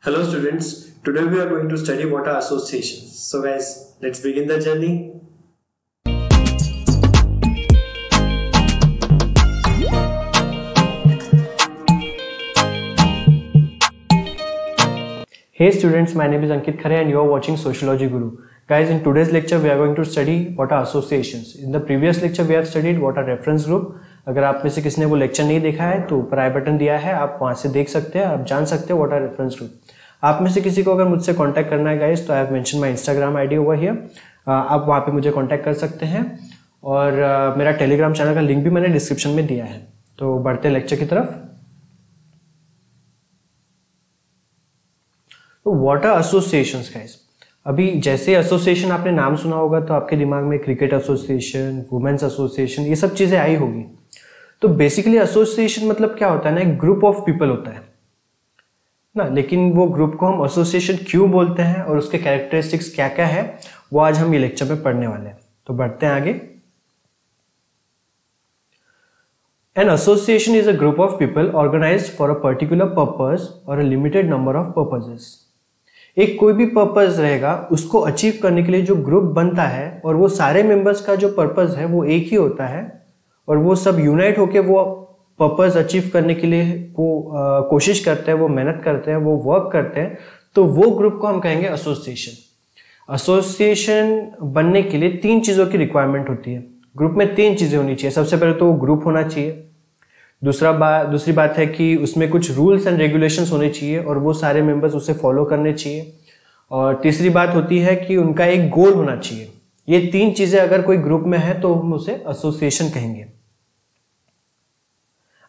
Hello students, today we are going to study what are associations. So guys, let's begin the journey. Hey students, my name is Ankit Khare and you are watching Sociology Guru. Guys, in today's lecture we are going to study what are associations. In the previous lecture we have studied what are reference group. अगर आप में से किसी ने वो lecture नहीं देखा है तो ऊपर आई बटन दिया है, आप वहां से देख सकते हैं, आप जान सकते हैं व्हाट आर रेफरेंस ग्रुप। आप में से किसी को अगर मुझसे कांटेक्ट करना है गाइस तो I have mention my Instagram ID over here, आप वहां पे मुझे कांटेक्ट कर सकते हैं और मेरा टेलीग्राम चैनल का लिंक भी मैंने डिस्क्रिप्शन में दिया है। तो बढ़ते लेक्चर की तरफ। तो व्हाट आर एसोसिएशंस गाइस। अभी जैसे एसोसिएशन आपने नाम सुना होगा तो आपके दिमाग में क्रिकेट एसोसिएशन, वुमेन्स एसोसिएशन, ये सब चीजें आई होगी। तो बेसिकली एसोसिएशन मतलब क्या होता है ना, एक ग्रुप ऑफ पीपल होता है ना। लेकिन वो ग्रुप को हम एसोसिएशन क्यों बोलते हैं और उसके कैरेक्टरिस्टिक्स क्या क्या है वो आज हम ये लेक्चर में पढ़ने वाले हैं। तो बढ़ते हैं आगे। An association is a group of people organized for a particular purpose or a limited number of purposes. एक कोई भी पर्पस रहेगा उसको अचीव करने के लिए जो ग्रुप बनता है और वो सारे मेंबर्स का जो पर्पस है वो एक ही होता है और वो सब यूनाइट होके वो पर्पस अचीव करने के लिए वो कोशिश करते हैं, वो मेहनत करते हैं, वो वर्क करते हैं, तो वो ग्रुप को हम कहेंगे एसोसिएशन। एसोसिएशन बनने के लिए तीन चीजों की रिक्वायरमेंट होती है। ग्रुप में तीन चीजें होनी चाहिए। सबसे पहले तो वो ग्रुप होना चाहिए। दूसरी बात है कि उसमें कुछ रूल्स एंड रेगुलेशंस होने चाहिए और वो सारे मेंबर्स उसे फॉलो करने चाहिए। और तीसरी बात होती है कि उनका एक गोल होना चाहिए। ये तीन चीजें अगर कोई ग्रुप में है तो हम उसे एसोसिएशन कहेंगे।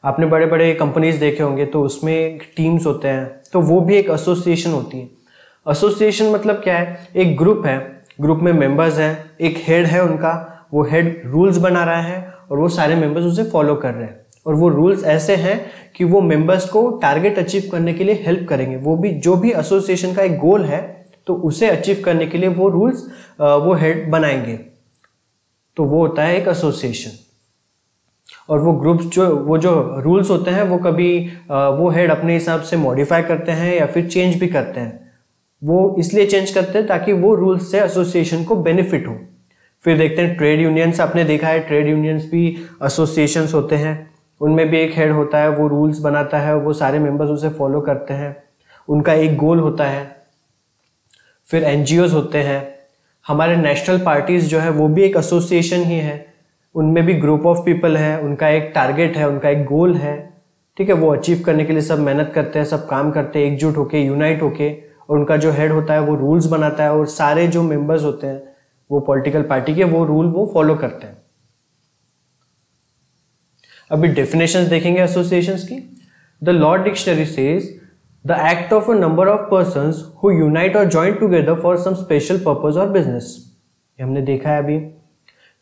आपने बड़े बड़े कंपनीज देखे होंगे तो उसमें टीम्स होते हैं, तो वो भी एक एसोसिएशन होती है। एसोसिएशन मतलब क्या है, एक ग्रुप है, ग्रुप में मेंबर्स हैं, एक हेड है उनका, वो हेड रूल्स बना रहा है और वो सारे मेंबर्स उसे फॉलो कर रहे हैं। और वो रूल्स ऐसे हैं कि वो मेंबर्स को टारगेट अचीव करने के लिए हेल्प करेंगे। वो भी जो भी एसोसिएशन का एक गोल है तो उसे अचीव करने के लिए वो रूल्स वो हेड बनाएंगे। तो वो होता है एक एसोसिएशन। और वो ग्रुप्स जो रूल्स होते हैं वो कभी वो हेड अपने हिसाब से मॉडिफाई करते हैं या फिर चेंज भी करते हैं। वो इसलिए चेंज करते हैं ताकि वो रूल्स से एसोसिएशन को बेनिफिट हो। फिर देखते हैं ट्रेड यूनियंस, आपने देखा है ट्रेड यूनियंस भी एसोसिएशंस होते हैं। उनमें भी एक हेड होता है, वो रूल्स बनाता है, वो सारे मेंबर्स उसे फॉलो करते हैं, उनका एक गोल होता है। फिर एनजीओज होते हैं। हमारे नेशनल पार्टीज जो है वो भी एक एसोसिएशन ही है। उनमें भी ग्रुप ऑफ पीपल है, उनका एक टारगेट है, उनका एक गोल है, ठीक है। वो अचीव करने के लिए सब मेहनत करते हैं, सब काम करते हैं एकजुट होके, यूनाइट होके। और उनका जो हेड होता है वो रूल्स बनाता है और सारे जो मेंबर्स होते हैं वो पॉलिटिकल पार्टी के वो रूल वो फॉलो करते हैं। अभी डेफिनेशंस देखेंगे एसोसिएशंस की। The law dictionary says the act of a number of persons who unite or join together for some special purpose or business. ये हमने देखा है अभी।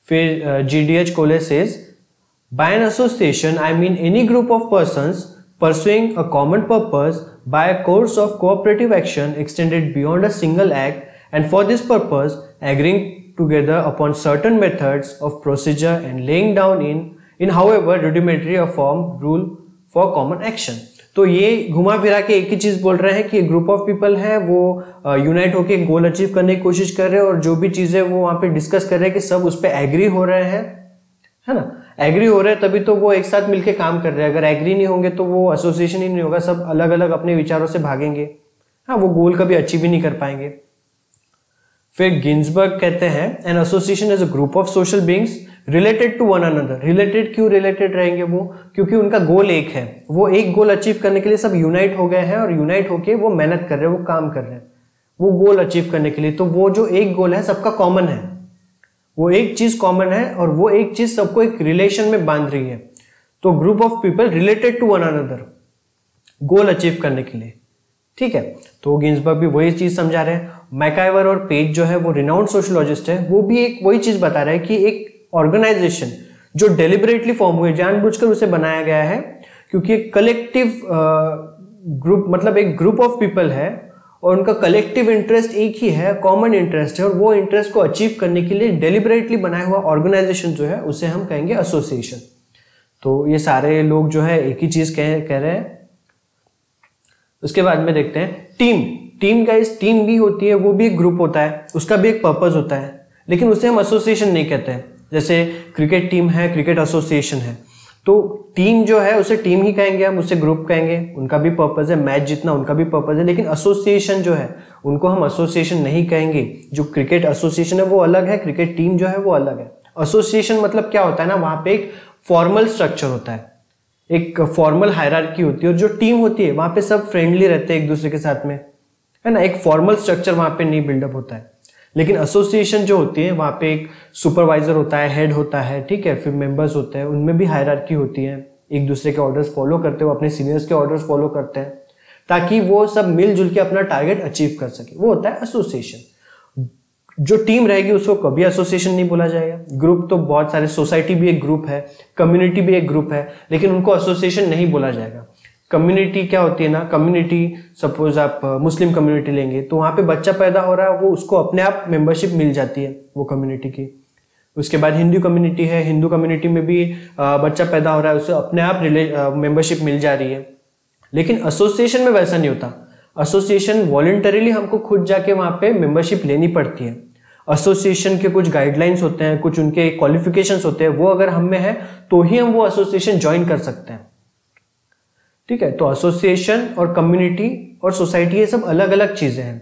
फिर GDH Cole says by an association I mean any group of persons pursuing a common purpose by a course of cooperative action extended beyond a single act and for this purpose agreeing together upon certain methods of procedure and laying down in however rudimentary a form rule for common action। तो ये घुमा फिरा के एक ही चीज बोल रहे हैं कि ग्रुप ऑफ पीपल है वो यूनाइट होके गोल अचीव करने की कोशिश कर रहे हैं और जो भी चीजें वो वहां पे डिस्कस कर रहे हैं कि सब उस पर एग्री हो रहे हैं, है ना। एग्री हो रहे हैं तभी तो वो एक साथ मिलके काम कर रहे हैं। अगर एग्री नहीं होंगे तो वो एसोसिएशन ही नहीं होगा, सब अलग अलग अपने विचारों से भागेंगे, हाँ, वो गोल कभी अचीव ही नहीं कर पाएंगे। फिर गिन्सबर्ग कहते हैं an association is a group of social beings related to one another. Related क्यों रिलेटेड रहेंगे वो? क्योंकि उनका गोल एक है। वो एक गोल अचीव करने के लिए सब यूनाइट हो गए हैं और यूनाइट होके वो मेहनत कर रहे हैं, वो काम कर रहे हैं वो गोल अचीव करने के लिए। तो वो जो एक गोल है सबका कॉमन है, वो एक चीज कॉमन है और वो एक चीज सबको एक रिलेशन में बांध रही है। तो group of people related to one another, goal achieve करने के लिए, ठीक है। तो गिन्सबर्ग भी वही चीज समझा रहे हैं। मैकाइवर और पेज जो है वो रिनाउंड सोशियोलॉजिस्ट है, वो भी एक वही चीज बता रहा है कि एक ऑर्गेनाइजेशन जो डेलिबरेटली फॉर्म हुई, जानबूझकर उसे बनाया गया है, क्योंकि एक कलेक्टिव ग्रुप मतलब एक ग्रुप ऑफ पीपल है और उनका कलेक्टिव इंटरेस्ट एक ही है, कॉमन इंटरेस्ट है, और वो इंटरेस्ट को अचीव करने के लिए डेलिबरेटली बनाया हुआ ऑर्गेनाइजेशन जो है उसे हम कहेंगे एसोसिएशन। तो ये सारे लोग जो है एक ही चीज कह रहे हैं। उसके बाद में देखते हैं टीम गाइस, टीम भी होती है, वो भी एक ग्रुप होता है, उसका भी एक पर्पस होता है, लेकिन उसे हम एसोसिएशन नहीं कहते हैं। जैसे क्रिकेट टीम है, क्रिकेट एसोसिएशन है, तो टीम जो है उसे टीम ही कहेंगे हम, उसे ग्रुप कहेंगे, उनका भी पर्पस है, मैच जीतना उनका भी पर्पस है। लेकिन एसोसिएशन जो है उनको हम एसोसिएशन नहीं कहेंगे। जो क्रिकेट एसोसिएशन है वो अलग है, क्रिकेट टीम जो है वो अलग है। एसोसिएशन मतलब क्या होता है ना, वहां पे एक फॉर्मल स्ट्रक्चर होता है, एक फॉर्मल हायरार्की होती है, और जो टीम होती है वहां पे सब फ्रेंडली रहते हैं एक दूसरे के साथ में, है ना, एक फॉर्मल स्ट्रक्चर वहां पे नहीं बिल्डअप होता है। लेकिन एसोसिएशन जो होती है वहां पे एक सुपरवाइजर होता है, हेड होता है, ठीक है, फिर मेंबर्स होते हैं, उनमें भी हायरार्की होती है, एक दूसरे के ऑर्डर्स फॉलो करते हो, अपने सीनियर्स के ऑर्डर्स फॉलो करते हैं, ताकि वो सब मिलजुल के अपना टारगेट अचीव कर सके, वो होता है एसोसिएशन। जो टीम रहेगी उसको कभी एसोसिएशन नहीं बोला जाएगा। ग्रुप तो बहुत सारे, सोसाइटी भी एक ग्रुप है, कम्युनिटी भी एक ग्रुप है, लेकिन उनको एसोसिएशन नहीं बोला जाएगा। कम्युनिटी क्या होती है ना, कम्युनिटी सपोज आप मुस्लिम कम्युनिटी लेंगे तो वहां पे बच्चा पैदा हो रहा है, वो उसको अपने आप मेंबरशिप मिल जाती है वो कम्युनिटी की। उसके बाद हिंदू कम्युनिटी है, हिंदू कम्युनिटी में भी बच्चा पैदा हो रहा है, उसे अपने आप मेंबरशिप मिल जा रही है। लेकिन एसोसिएशन में वैसा नहीं होता। एसोसिएशन वॉलंटरीली हमको खुद जाके वहां पे मेंबरशिप लेनी पड़ती है। एसोसिएशन के कुछ गाइडलाइंस होते हैं, कुछ उनके क्वालिफिकेशंस होते हैं, वो अगर हम में है तो ही हम वो एसोसिएशन ज्वाइन कर सकते हैं, ठीक है। तो एसोसिएशन और कम्युनिटी और सोसाइटी ये सब अलग अलग चीजें हैं।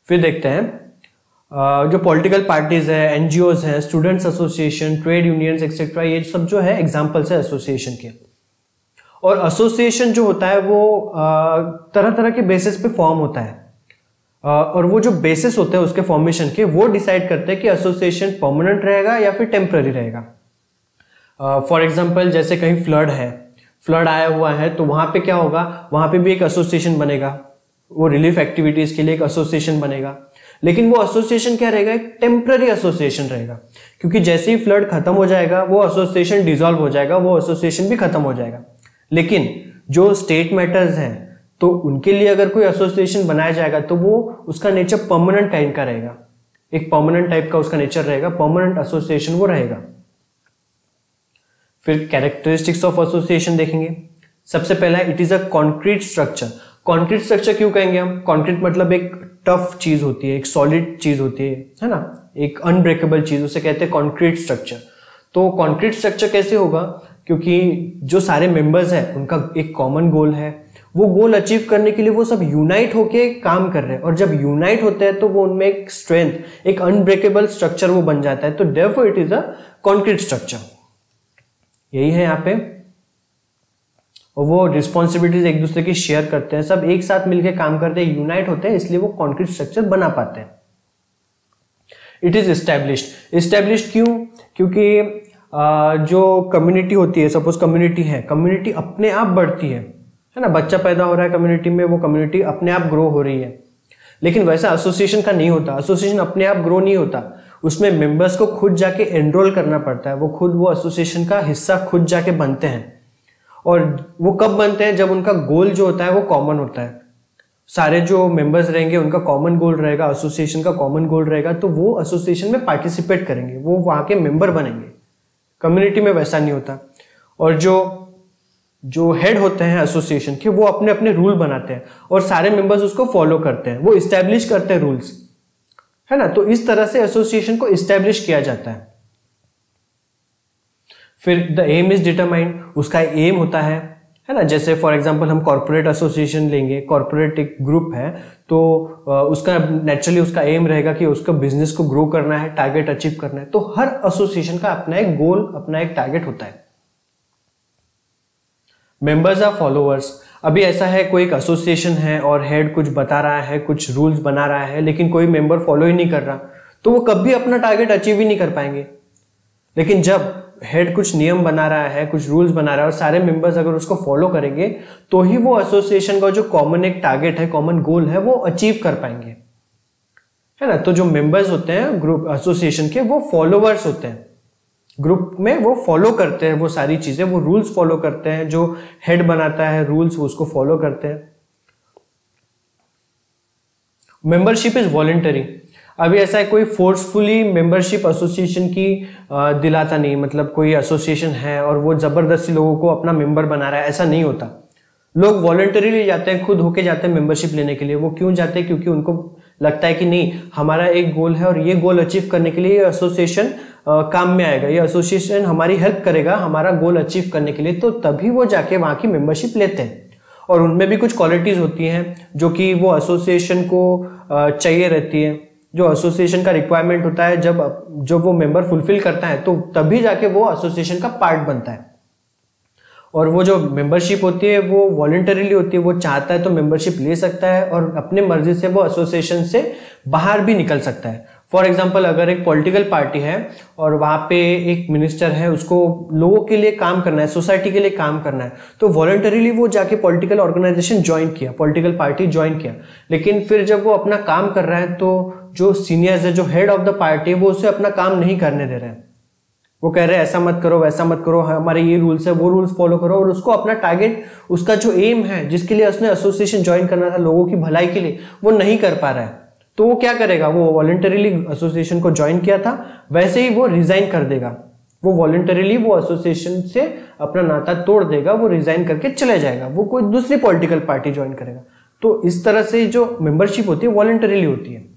फिर देखते हैं जो पॉलिटिकल पार्टीज है, एनजीओज हैं, students association, trade unions etcetera, ये सब जो है एग्जांपल्स है एसोसिएशन के। और एसोसिएशन जो होता है वो तरह तरह के बेसिस पे फॉर्म होता है, और वो जो बेसिस होते हैं उसके फॉर्मेशन के, वो डिसाइड करते हैं कि एसोसिएशन परमानेंट रहेगा या फिर टेम्पररी रहेगा। फॉर एग्जांपल जैसे कहीं फ्लड है, फ्लड आया हुआ है, तो वहां पे क्या होगा, वहां पे भी एक एसोसिएशन बनेगा, वो रिलीफ एक्टिविटीज के लिए एक एसोसिएशन बनेगा। लेकिन वो एसोसिएशन क्या रहेगा, एक टेम्पररी एसोसिएशन रहेगा, क्योंकि जैसे ही फ्लड खत्म हो जाएगा वो एसोसिएशन डिसॉल्व हो जाएगा, वो एसोसिएशन भी खत्म हो जाएगा। लेकिन जो स्टेट मैटर्स हैं तो उनके लिए अगर कोई एसोसिएशन बनाया जाएगा तो वो उसका नेचर परमानेंट टाइप का रहेगा, एक परमानेंट टाइप का उसका नेचर रहेगा, परमानेंट एसोसिएशन वो रहेगा। फिर कैरेक्टरिस्टिक्स ऑफ एसोसिएशन देखेंगे। सबसे पहला है it is a concrete structure. Concrete structure क्यों कहेंगे हम? कॉन्क्रीट मतलब एक टफ चीज होती है, एक सॉलिड चीज होती है ना, एक अनब्रेकेबल चीज, उसे कहते हैं कॉन्क्रीट स्ट्रक्चर। तो कॉन्क्रीट स्ट्रक्चर कैसे होगा? क्योंकि जो सारे मेंबर्स हैं उनका एक कॉमन गोल है, वो गोल अचीव करने के लिए वो सब यूनाइट होके काम कर रहे हैं, और जब यूनाइट होते हैं तो वो उनमें एक स्ट्रेंथ, एक अनब्रेकेबल स्ट्रक्चर वो बन जाता है। तो therefore it is a concrete structure, यही है यहाँ पे। और वो रिस्पॉन्सिबिलिटीज एक दूसरे की शेयर करते हैं, सब एक साथ मिलकर काम करते हैं, यूनाइट होते हैं, इसलिए वो कॉन्क्रीट स्ट्रक्चर बना पाते हैं। It is established. एस्टैब्लिश्ड क्यों? क्योंकि जो कम्युनिटी होती है, सपोज कम्युनिटी है, कम्युनिटी अपने आप बढ़ती है ना, बच्चा पैदा हो रहा है कम्युनिटी में, वो कम्युनिटी अपने आप ग्रो हो रही है। लेकिन वैसा एसोसिएशन का नहीं होता। एसोसिएशन अपने आप ग्रो नहीं होता, उसमें मेंबर्स को खुद जाके एनरोल करना पड़ता है, वो खुद वो एसोसिएशन का हिस्सा खुद जाके बनते हैं। और वो कब बनते हैं? जब उनका गोल जो होता है वो कॉमन होता है, सारे जो मेंबर्स रहेंगे उनका कॉमन गोल रहेगा, एसोसिएशन का कॉमन गोल रहेगा, तो वो एसोसिएशन में पार्टिसिपेट करेंगे, वो वहां के मेंबर बनेंगे। कम्युनिटी में वैसा नहीं होता। और जो हेड होते हैं एसोसिएशन के, वो अपने अपने रूल बनाते हैं और सारे मेंबर्स उसको फॉलो करते हैं, वो इस्टेब्लिश करते हैं रूल्स, है ना। तो इस तरह से एसोसिएशन को इस्टेब्लिश किया जाता है। फिर द एम इज डिटरमाइंड, उसका एम होता है ना। जैसे फॉर एग्जांपल हम कॉर्पोरेट एसोसिएशन लेंगे, कॉर्पोरेट एक ग्रुप है, तो उसका नेचुरली उसका एम रहेगा कि उसका बिजनेस को ग्रो करना है, टारगेट अचीव करना है। तो हर एसोसिएशन का अपना एक गोल, अपना एक टारगेट होता है। Members are followers. अभी ऐसा है, कोई एक एसोसिएशन है और हेड कुछ बता रहा है, कुछ रूल्स बना रहा है, लेकिन कोई मेंबर फॉलो ही नहीं कर रहा, तो वो कभी अपना टारगेट अचीव ही नहीं कर पाएंगे। लेकिन जब हेड कुछ नियम बना रहा है, कुछ रूल्स बना रहा है, और सारे मेंबर्स अगर उसको फॉलो करेंगे तो ही वो एसोसिएशन का जो कॉमन एक टारगेट है, कॉमन गोल है, वो अचीव कर पाएंगे, है ना। तो जो मेंबर्स होते हैं ग्रुप एसोसिएशन के, वो फॉलोवर्स होते हैं, ग्रुप में वो फॉलो करते हैं वो सारी चीजें, वो रूल्स फॉलो करते हैं, जो हेड बनाता है रूल्स वो उसको फॉलो करते हैं। Membership is voluntary. अभी ऐसा है, कोई फोर्सफुली मेंबरशिप एसोसिएशन की दिलाता नहीं, मतलब कोई एसोसिएशन है और वो जबरदस्ती लोगों को अपना मेंबर बना रहा है, ऐसा नहीं होता। लोग वॉलंटरीली जाते हैं, खुद होके जाते हैं मेंबरशिप लेने के लिए। वो क्यों जाते हैं? क्योंकि उनको लगता है कि नहीं, हमारा एक गोल है और ये गोल अचीव करने के लिए ये एसोसिएशन काम में आएगा, ये एसोसिएशन हमारी हेल्प करेगा हमारा गोल अचीव करने के लिए, तो तभी वो जाके वहां की मेंबरशिप लेते हैं। और उनमें भी कुछ क्वालिटीज होती हैं जो कि वो एसोसिएशन को चाहिए रहती है, जो एसोसिएशन का रिक्वायरमेंट होता है। जब वो मेंबर फुलफिल करता है तो तभी जाके वो एसोसिएशन का पार्ट बनता है। और वो जो मेंबरशिप होती है वो वॉलंटरीली होती है, वो चाहता है तो मेंबरशिप ले सकता है और अपने मर्जी से वो एसोसिएशन से बाहर भी निकल सकता है। फॉर एग्जाम्पल, अगर एक पॉलिटिकल पार्टी है और वहां पे एक मिनिस्टर है, उसको लोगों के लिए काम करना है, सोसाइटी के लिए काम करना है, तो वॉलंटरीली वो जाके पॉलिटिकल ऑर्गेनाइजेशन ज्वाइन किया, पॉलिटिकल पार्टी ज्वाइन किया। लेकिन फिर जब वो अपना काम कर रहा है तो जो सीनियर्स है, जो हेड ऑफ द पार्टी है, वो उसे अपना काम नहीं करने दे रहे हैं। वो कह रहे हैं ऐसा मत करो, वैसा मत करो, हमारे ये रूल्स है, वो रूल्स फॉलो करो। और उसको अपना टारगेट, उसका जो एम है, जिसके लिए उसने एसोसिएशन ज्वाइन करना था लोगों की भलाई के लिए, वो नहीं कर पा रहा है। तो वो क्या करेगा? वो वॉलंटरीली एसोसिएशन को ज्वाइन किया था, वैसे ही वो रिजाइन कर देगा। वो वॉलंटरीली वो एसोसिएशन से अपना नाता तोड़ देगा, वो रिजाइन करके चले जाएगा, वो कोई दूसरी पॉलिटिकल पार्टी ज्वाइन करेगा। तो इस तरह से जो मेंबरशिप होती है वॉलंटरीली होती है।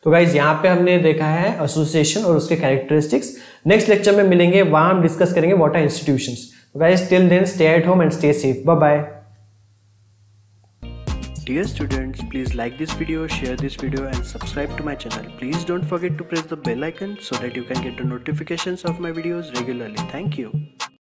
तो गाइज यहाँ पे हमने देखा है एसोसिएशन और उसके कैरेक्टरिस्टिक्स। नेक्स्ट लेक्चर में मिलेंगे, वहां हम डिस्कस करेंगे व्हाट आर इंस्टीट्यूशंस। तो guys till then stay at home and stay safe. Bye bye. Dear students, please like this video, share this video and subscribe to my channel. Please don't forget to press the bell icon so that you can get the notifications of my videos regularly. Thank you.